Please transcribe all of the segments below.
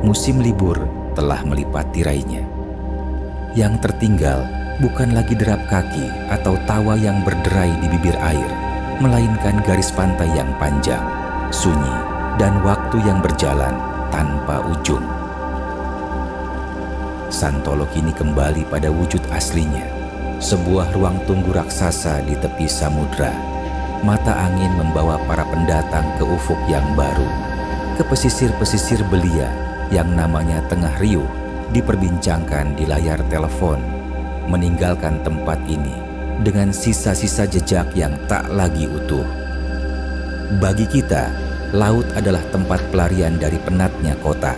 musim libur telah melipat tirainya. Yang tertinggal bukan lagi derap kaki atau tawa yang berderai di bibir air, melainkan garis pantai yang panjang, sunyi, dan waktu yang berjalan tanpa ujung. Santolo kini kembali pada wujud aslinya, sebuah ruang tunggu raksasa di tepi samudra. Mata angin membawa para pendatang ke ufuk yang baru, ke pesisir-pesisir belia yang namanya tengah riuh diperbincangkan di layar telepon, meninggalkan tempat ini dengan sisa-sisa jejak yang tak lagi utuh. Bagi kita, laut adalah tempat pelarian dari penatnya kota.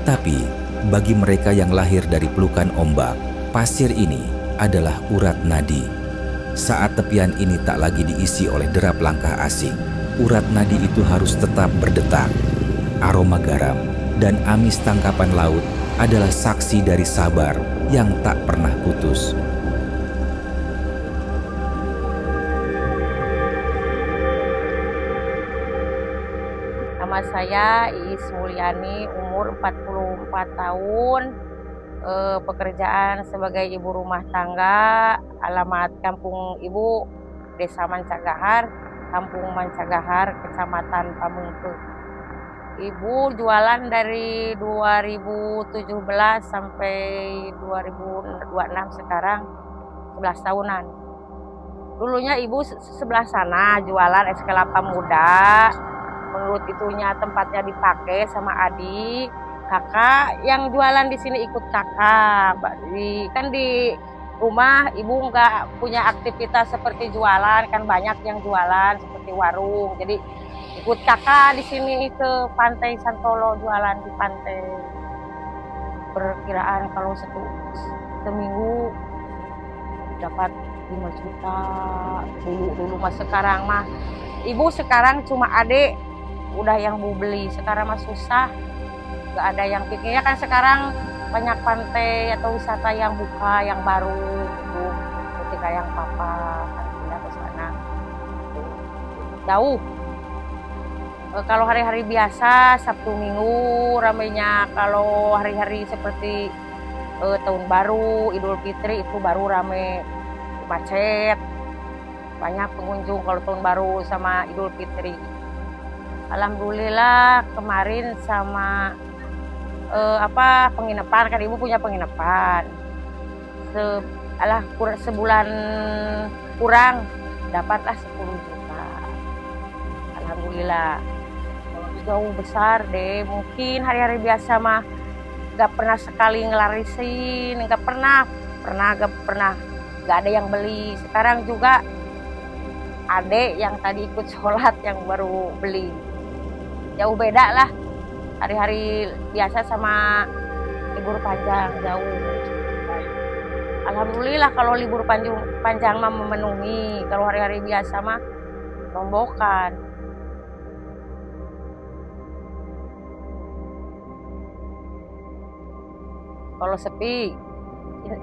Tapi bagi mereka yang lahir dari pelukan ombak, pasir ini adalah urat nadi. Saat tepian ini tak lagi diisi oleh derap langkah asing, urat nadi itu harus tetap berdetak. Aroma garam dan amis tangkapan laut adalah saksi dari sabar yang tak pernah putus. Nama saya Iis Mulyani, umur 44 tahun, pekerjaan sebagai ibu rumah tangga, alamat kampung ibu, Desa Mancagahar, Kampung Mancagahar, Kecamatan Pamengpeuk. Ibu jualan dari 2017 sampai 2026 sekarang 11 tahunan. Dulunya ibu sebelah sana jualan es kelapa muda. Menurut itunya tempatnya dipakai sama adik, kakak yang jualan di sini ikut kakak. Kan di rumah ibu nggak punya aktivitas seperti jualan, kan banyak yang jualan seperti warung. Jadi ikut kakak di sini ke pantai Santolo, jualan di pantai. Perkiraan kalau seminggu dapat 5 juta dulu mah. Sekarang mah ibu sekarang cuma adik udah yang mau beli, sekarang mah susah, nggak ada yang pikirnya. Kan sekarang banyak pantai atau wisata yang buka, yang baru gitu, seperti kayak yang papa kan pindah ke sana jauh. Kalau hari-hari biasa Sabtu Minggu ramainya. Kalau hari-hari seperti tahun baru, Idul Fitri itu baru rame, macet, banyak pengunjung kalau tahun baru sama Idul Fitri. Alhamdulillah kemarin sama penginapan, kan ibu punya penginapan. Sebulan kurang dapatlah 10 juta. Alhamdulillah. Jauh besar deh, mungkin hari-hari biasa mah gak pernah sekali ngelarisin, gak pernah gak ada yang beli. Sekarang juga adek yang tadi ikut sholat yang baru beli. Jauh beda lah hari-hari biasa sama libur panjang, jauh. Alhamdulillah kalau libur panjang mah memenuhi, kalau hari-hari biasa mah rombokan. Kalau sepi,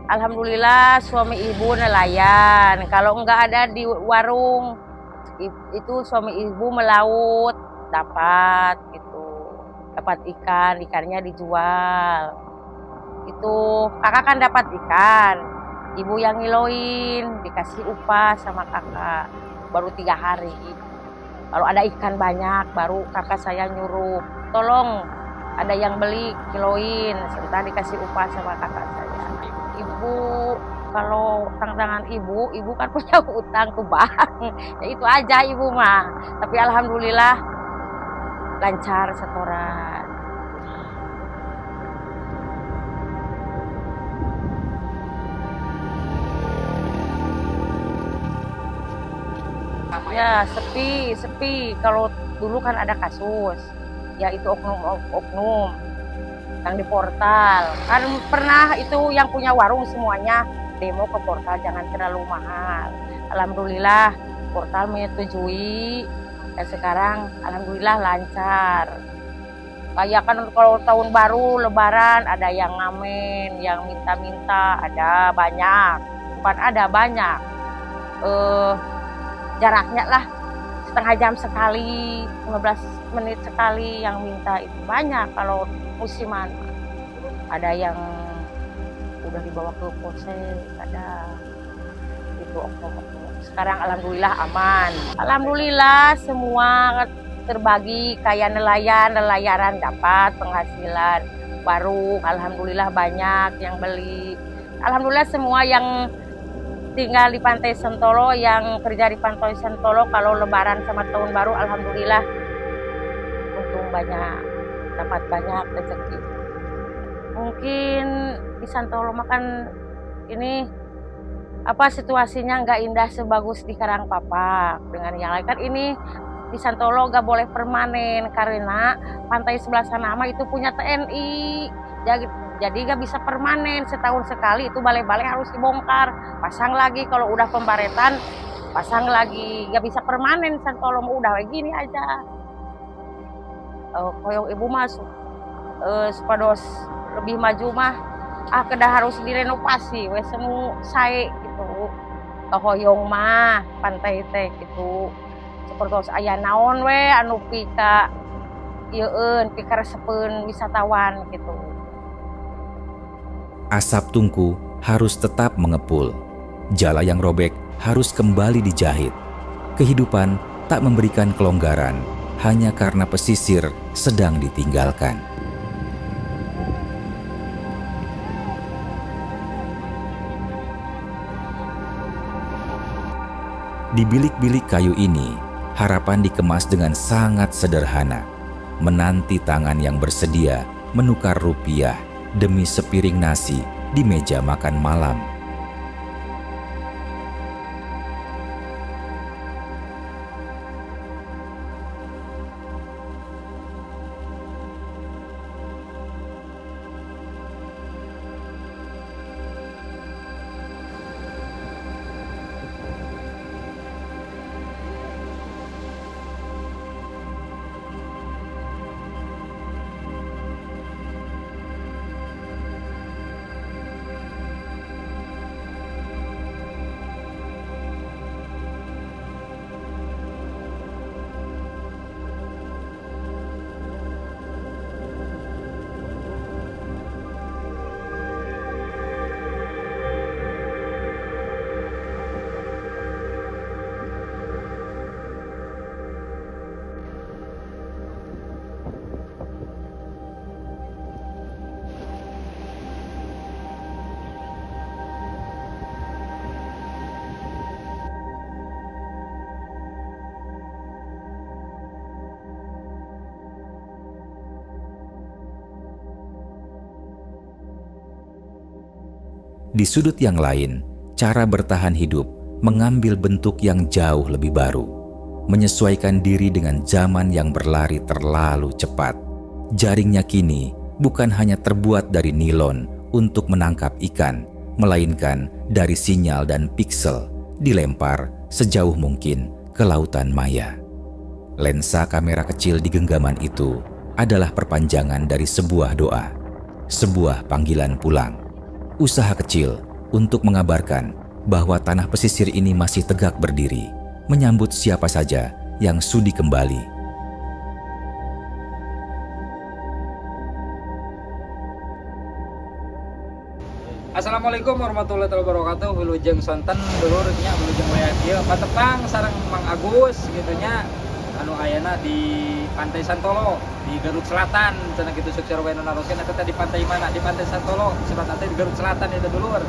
alhamdulillah suami ibu nelayan. Kalau enggak ada di warung, itu suami ibu melaut, dapat gitu. Dapat ikannya dijual. Itu kakak kan dapat ikan, ibu yang ngiloin, dikasih upah sama kakak. Baru 3 hari. Kalau ada ikan banyak, baru kakak saya nyuruh, tolong ada yang beli kiloin, sebentar dikasih upah sama kakak saya. Ibu, kalau tantangan ibu kan punya utang ke bank, ya itu aja ibu mah. Tapi alhamdulillah lancar setoran. Ya sepi. Kalau dulu kan ada kasus, ya itu oknum yang di portal. Kan pernah itu yang punya warung semuanya demo ke portal jangan terlalu mahal. Alhamdulillah portal menyetujui dan sekarang alhamdulillah lancar. Kayak kan kalau tahun baru lebaran ada yang ngamen, yang minta-minta, ada banyak. Bukan ada banyak. Jaraknya lah setengah jam sekali, 15 menit sekali yang minta itu banyak kalau musiman. Ada yang udah dibawa ke polsek, ada itu oknum-oknum. Sekarang alhamdulillah aman. Alhamdulillah semua terbagi kayak nelayaran dapat penghasilan baru. Alhamdulillah banyak yang beli. Alhamdulillah semua yang tinggal di Pantai Sentolo, yang kerja di Pantai Sentolo, kalau lebaran sama tahun baru alhamdulillah untung banyak, dapat banyak rezeki. Mungkin di Sentolo makan ini situasinya nggak indah sebagus di Karangpapak dengan yang lain. Kan ini di Sentolo nggak boleh permanen karena pantai sebelah sana mah itu punya TNI. Jadi nggak bisa permanen, setahun sekali itu balai-balai harus dibongkar, pasang lagi, kalau udah pembaretan pasang lagi, nggak bisa permanen. Sentolo udah kayak gini aja. Koyong ibu masuk sepados lebih maju mah kedah harus direnovasi wes semu sae gitu. Koyong mah pantai teh gitu seperti aya naon we anu pika ieueun pika resepeun wisatawan gitu. Asap tungku harus tetap mengepul. Jala yang robek harus kembali dijahit. Kehidupan tak memberikan kelonggaran hanya karena pesisir sedang ditinggalkan. Di bilik-bilik kayu ini, harapan dikemas dengan sangat sederhana. Menanti tangan yang bersedia menukar rupiah demi sepiring nasi di meja makan malam. Di sudut yang lain, cara bertahan hidup mengambil bentuk yang jauh lebih baru, menyesuaikan diri dengan zaman yang berlari terlalu cepat. Jaringnya kini bukan hanya terbuat dari nilon untuk menangkap ikan, melainkan dari sinyal dan piksel dilempar sejauh mungkin ke lautan maya. Lensa kamera kecil di genggaman itu adalah perpanjangan dari sebuah doa, sebuah panggilan pulang. Usaha kecil untuk mengabarkan bahwa tanah pesisir ini masih tegak berdiri, menyambut siapa saja yang sudi kembali. Assalamualaikum warahmatullahi wabarakatuh. Wilujeng sonten dulurnya wilujeng maya kieu patepang sareng Mang Agus gitunya anu ayana di Pantai Sentolo di Garut Selatan cenah kitu secara we naroskeun eta di pantai mana? Di Pantai Sentolo, sebat teh di Garut Selatan eta dulur.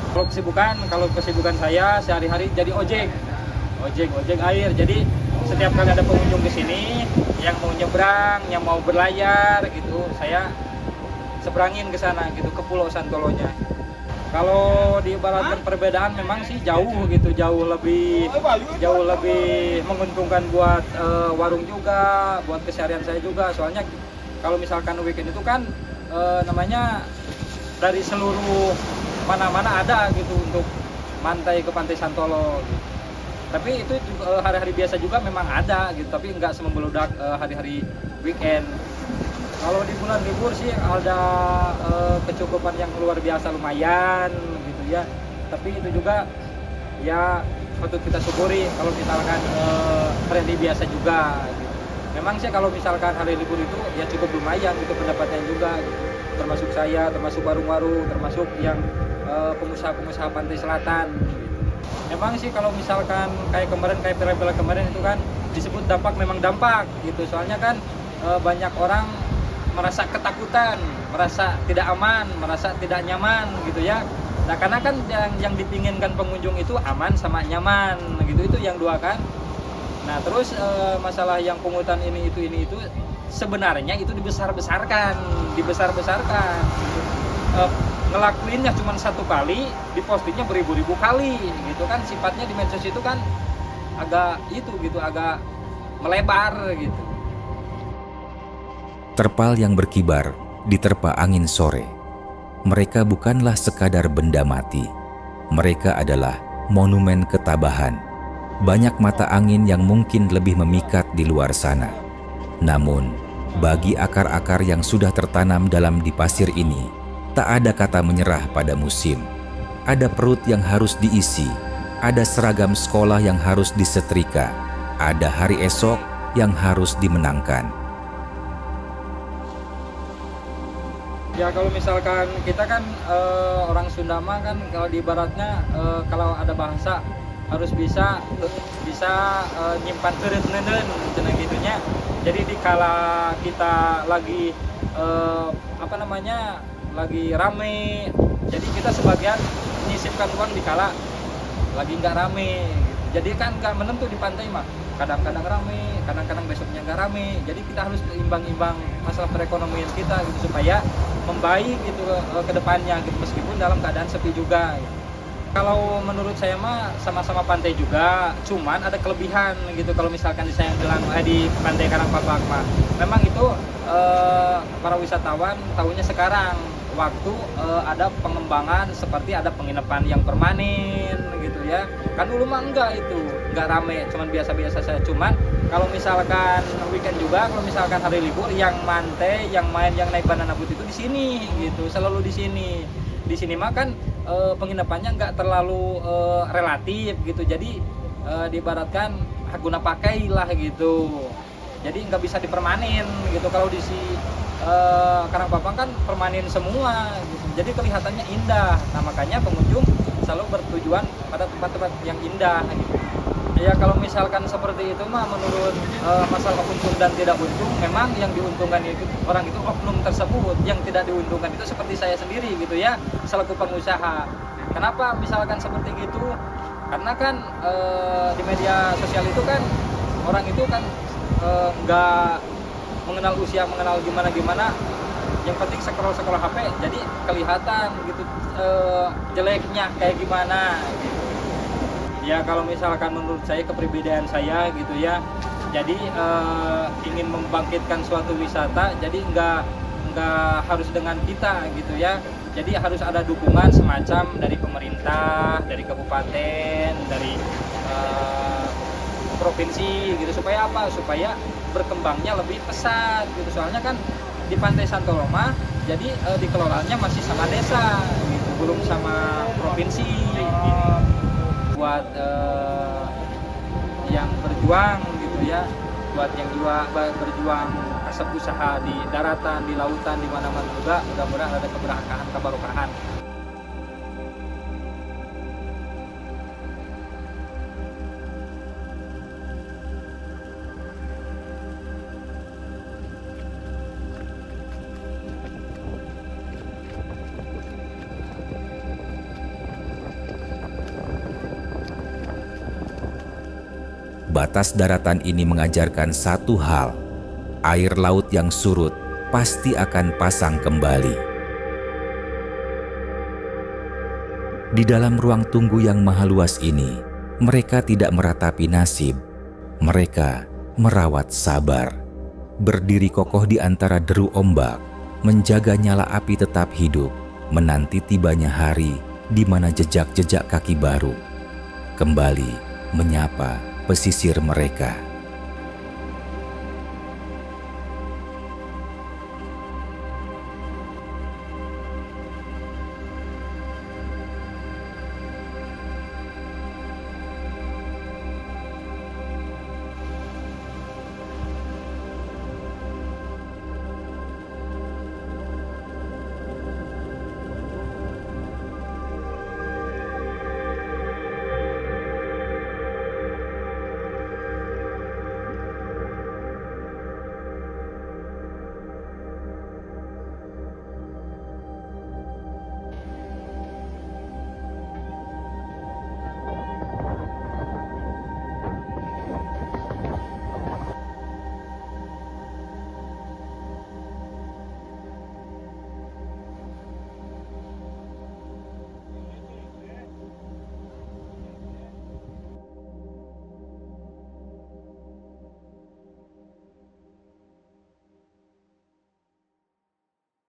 Kalau kesibukan saya sehari-hari jadi ojek air. Jadi setiap kali ada pengunjung ke sini yang mau nyebrang, yang mau berlayar gitu, saya seberangin ke sana gitu ke Pulau Sentolonya. Kalau diibaratkan perbedaan memang sih jauh gitu, jauh lebih menguntungkan buat warung juga, buat keseharian saya juga. Soalnya kalau misalkan weekend itu kan namanya dari seluruh mana-mana ada gitu untuk mantai ke Pantai Sentolo gitu. Tapi itu juga, hari-hari biasa juga memang ada gitu, tapi nggak semembeludak hari-hari weekend. Kalau di bulan libur sih ada kecukupan yang luar biasa lumayan gitu ya. Tapi itu juga ya patut kita syukuri kalau misalkan hari biasa juga gitu. Memang sih kalau misalkan hari libur itu ya cukup lumayan gitu pendapatnya juga gitu. Termasuk saya, termasuk warung-warung, termasuk yang pengusaha-pengusaha pantai selatan gitu. Memang sih kalau misalkan kayak viral kemarin itu kan disebut dampak, memang dampak gitu. Soalnya kan banyak orang merasa ketakutan, merasa tidak aman, merasa tidak nyaman gitu ya. Nah karena kan yang dipinginkan pengunjung itu aman sama nyaman gitu, itu yang dua kan. Nah terus masalah yang pungutan ini itu sebenarnya itu dibesar-besarkan gitu. Ngelakuinnya cuma satu kali, dipostingnya beribu-ribu kali gitu kan. Sifatnya di medsos itu kan agak agak melebar gitu. Terpal yang berkibar diterpa angin sore. Mereka bukanlah sekadar benda mati. Mereka adalah monumen ketabahan. Banyak mata angin yang mungkin lebih memikat di luar sana. Namun, bagi akar-akar yang sudah tertanam dalam di pasir ini, tak ada kata menyerah pada musim. Ada perut yang harus diisi, ada seragam sekolah yang harus disetrika, ada hari esok yang harus dimenangkan. Ya kalau misalkan kita kan orang Sunda mah kan kalau di baratnya kalau ada bahasa harus bisa nyimpan teureut neuneun cenah gitunya. Jadi dikala kita lagi lagi rame, jadi kita sebagian menyisipkan uang dikala lagi nggak rame gitu. Jadi kan nggak menentu di pantai mah, kadang-kadang rame, kadang-kadang besoknya nggak rame. Jadi kita harus imbang-imbang masalah perekonomian kita gitu supaya membaik gitu ke depannya gitu, meskipun dalam keadaan sepi juga gitu. Kalau menurut saya mah sama-sama pantai juga, cuman ada kelebihan gitu. Kalau misalkan di Pantai Karangpapak mah, memang itu para wisatawan tahunya sekarang waktu ada pengembangan seperti ada penginapan yang permanen gitu ya. Kan dulu mah enggak rame, cuman biasa-biasa saja. Cuman kalau misalkan weekend juga, kalau misalkan hari libur, yang mantai, yang main, yang naik banana boat itu di sini gitu, selalu di sini. Di sini mah kan penginapannya nggak terlalu relatif gitu, jadi diibaratkan guna pakai lah gitu, jadi nggak bisa dipermanen gitu. Kalau di Karangpapak kan permanen semua gitu, jadi kelihatannya indah. Nah makanya pengunjung selalu bertujuan pada tempat-tempat yang indah gitu. Ya kalau misalkan seperti itu mah menurut masalah untung dan tidak untung, memang yang diuntungkan itu orang itu oknum tersebut, yang tidak diuntungkan itu seperti saya sendiri gitu ya, selaku pengusaha. Kenapa misalkan seperti gitu? Karena kan di media sosial itu kan orang itu kan nggak mengenal usia, mengenal gimana, yang penting scroll HP, jadi kelihatan gitu jeleknya kayak gimana gitu. Ya kalau misalkan menurut saya, kepribadian saya gitu ya, jadi ingin membangkitkan suatu wisata, jadi nggak harus dengan kita gitu ya. Jadi harus ada dukungan semacam dari pemerintah, dari kabupaten, dari provinsi gitu. Supaya apa? Supaya berkembangnya lebih pesat gitu. Soalnya kan di Pantai Santolo mah jadi dikelolanya masih sama desa gitu, belum sama provinsi gitu. Buat yang berjuang gitu ya, buat yang berjuang kasab usaha di daratan, di lautan, di mana-mana juga, mudah-mudahan ada keberkahan, kebarokahan. Batas daratan ini mengajarkan satu hal, air laut yang surut pasti akan pasang kembali. Di dalam ruang tunggu yang maha luas ini, mereka tidak meratapi nasib, mereka merawat sabar. Berdiri kokoh di antara deru ombak, menjaga nyala api tetap hidup, menanti tibanya hari di mana jejak-jejak kaki baru kembali menyapa pesisir mereka.